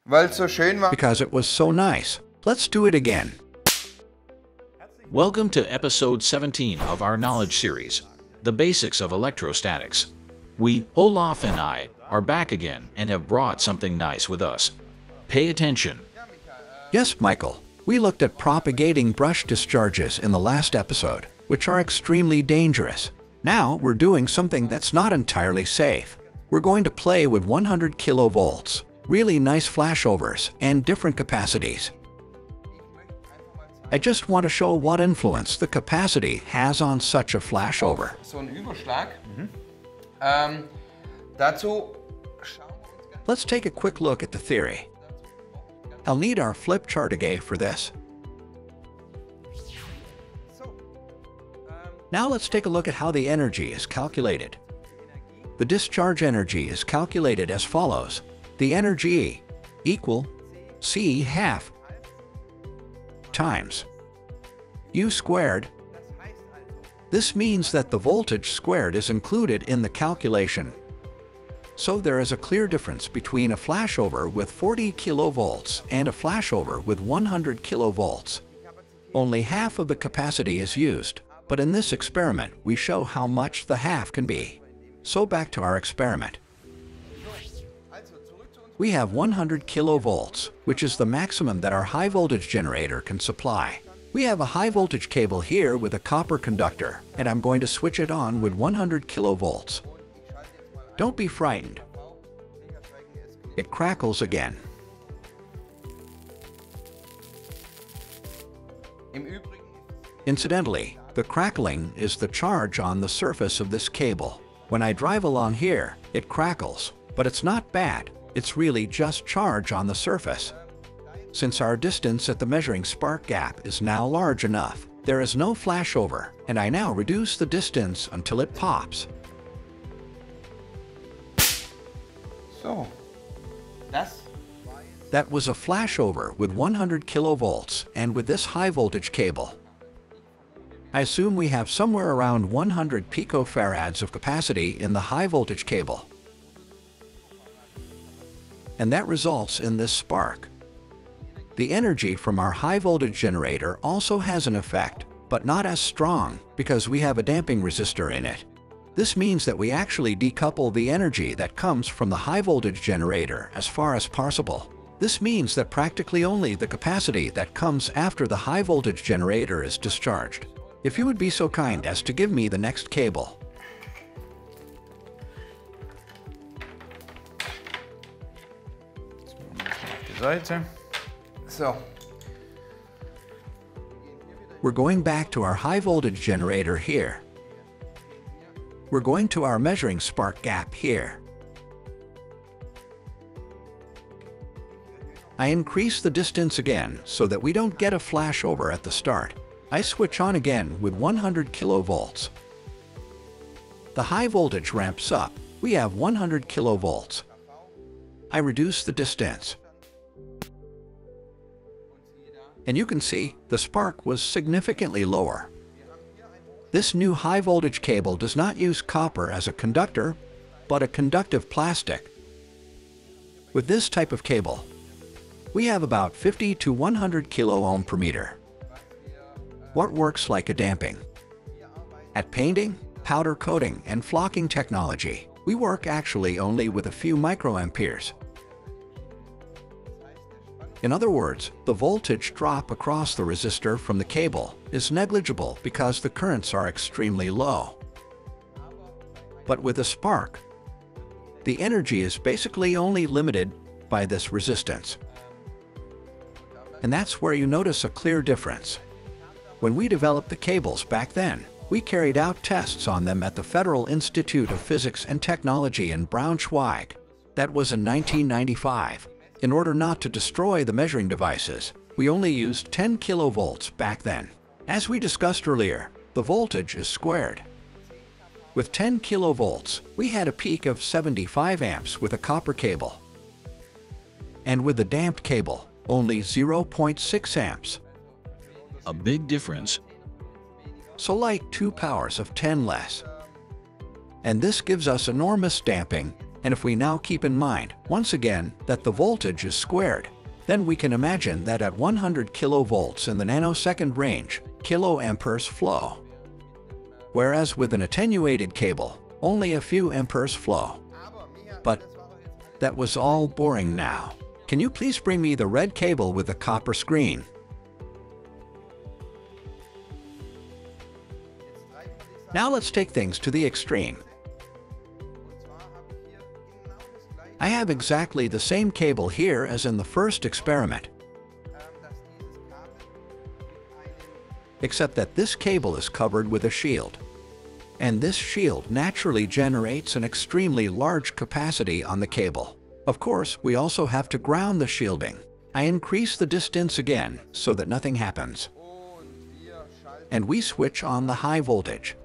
Weil es so schön war. Because it was so nice. Let's do it again. Welcome to episode 17 of our knowledge series, The Basics of Electrostatics. We, Olaf and I, are back again and have brought something nice with us. Pay attention. Yes, Michael. We looked at propagating brush discharges in the last episode, which are extremely dangerous. Now we're doing something that's not entirely safe. We're going to play with 100 kilovolts, really nice flashovers, and different capacities. I just want to show what influence the capacity has on such a flashover. So ein Überschlag. Dazu Let's take a quick look at the theory. I'll need our flip chart again for this. Now let's take a look at how the energy is calculated. The discharge energy is calculated as follows. The energy equal C half times U squared. This means that the voltage squared is included in the calculation. So there is a clear difference between a flashover with 40 kilovolts and a flashover with 100 kilovolts. Only half of the capacity is used, but in this experiment we show how much the half can be. So back to our experiment. We have 100 kilovolts, which is the maximum that our high voltage generator can supply. We have a high voltage cable here with a copper conductor, and I'm going to switch it on with 100 kilovolts. Don't be frightened. It crackles again. Incidentally, the crackling is the charge on the surface of this cable. When I drive along here, it crackles, but it's not bad. It's really just charge on the surface. Since our distance at the measuring spark gap is now large enough, there is no flashover, and I now reduce the distance until it pops. So, That was a flashover with 100 kilovolts and with this high voltage cable. I assume we have somewhere around 100 picofarads of capacity in the high voltage cable. And that results in this spark. The energy from our high voltage generator also has an effect, but not as strong because we have a damping resistor in it. This means that we actually decouple the energy that comes from the high voltage generator as far as possible. This means that practically only the capacity that comes after the high voltage generator is discharged. If you would be so kind as to give me the next cable. So. We're going back to our high voltage generator here. We're going to our measuring spark gap here. I increase the distance again so that we don't get a flashover at the start. I switch on again with 100 kilovolts. The high voltage ramps up. We have 100 kilovolts. I reduce the distance. And you can see the spark was significantly lower. This new high voltage cable does not use copper as a conductor, but a conductive plastic. With this type of cable, we have about 50 to 100 kilo ohm per meter. What works like a damping? At painting, powder coating, and flocking technology, we work actually only with a few microamperes. In other words, the voltage drop across the resistor from the cable is negligible because the currents are extremely low. But with a spark, the energy is basically only limited by this resistance. And that's where you notice a clear difference. When we developed the cables back then, we carried out tests on them at the Federal Institute of Physics and Technology in Braunschweig. That was in 1995. In order not to destroy the measuring devices, we only used 10 kilovolts back then. As we discussed earlier, the voltage is squared. With 10 kilovolts, we had a peak of 75 amps with a copper cable. And with the damped cable, only 0.6 amps. A big difference. So like 2 powers of 10 less. And this gives us enormous damping And if we now keep in mind, once again, that the voltage is squared, then we can imagine that at 100 kilovolts in the nanosecond range, kiloamperes flow. Whereas with an attenuated cable, only a few amperes flow. But that was all boring now. Can you please bring me the red cable with the copper screen? Now let's take things to the extreme. I have exactly the same cable here as in the first experiment, except that this cable is covered with a shield. And this shield naturally generates an extremely large capacity on the cable. Of course, we also have to ground the shielding. I increase the distance again so that nothing happens. And we switch on the high voltage.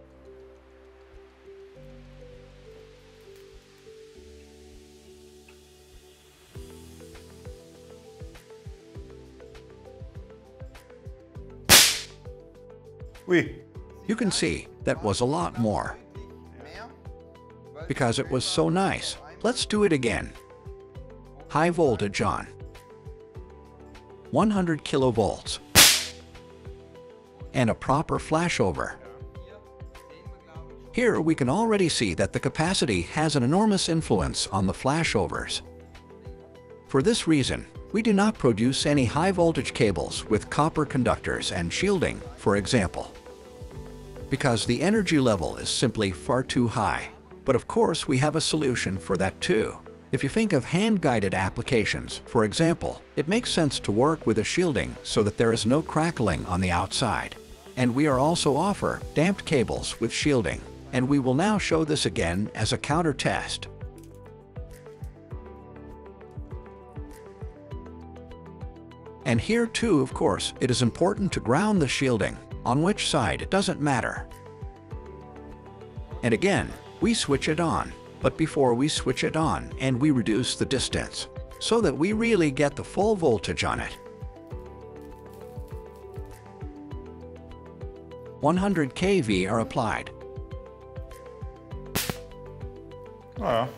You can see that was a lot more. Because it was so nice. Let's do it again. High voltage on. 100 kilovolts. And a proper flashover. Here we can already see that the capacity has an enormous influence on the flashovers. For this reason, we do not produce any high voltage cables with copper conductors and shielding, for example, because the energy level is simply far too high. But of course, we have a solution for that too. If you think of hand-guided applications, for example, it makes sense to work with a shielding so that there is no crackling on the outside. And we are also offer damped cables with shielding. And we will now show this again as a counter test. And here too, of course, it is important to ground the shielding. On which side, it doesn't matter. And again, we switch it on. But before we switch it on, and we reduce the distance, so that we really get the full voltage on it. 100 kV are applied.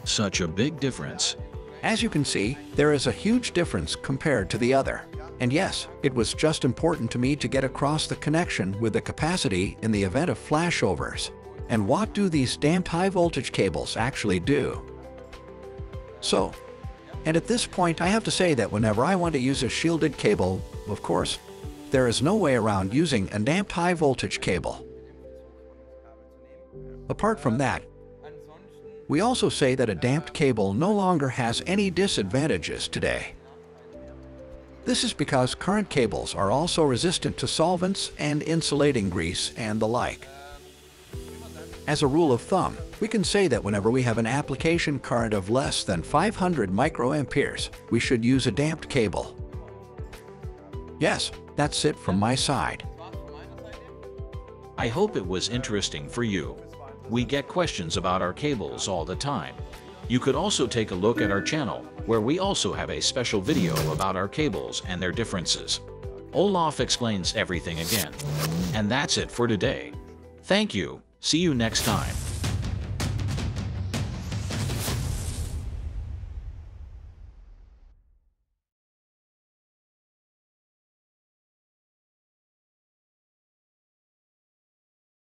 Such a big difference. As you can see, there is a huge difference compared to the other. And yes, it was just important to me to get across the connection with the capacity in the event of flashovers. And what do these damped high voltage cables actually do? So, and at this point I have to say that whenever I want to use a shielded cable, of course, there is no way around using a damped high voltage cable. Apart from that, we also say that a damped cable no longer has any disadvantages today. This is because current cables are also resistant to solvents and insulating grease and the like. As a rule of thumb, we can say that whenever we have an application current of less than 500 microamperes, we should use a damped cable. Yes, that's it from my side. I hope it was interesting for you. We get questions about our cables all the time. You could also take a look at our channel, where we also have a special video about our cables and their differences. Olaf explains everything again. And that's it for today. Thank you. See you next time.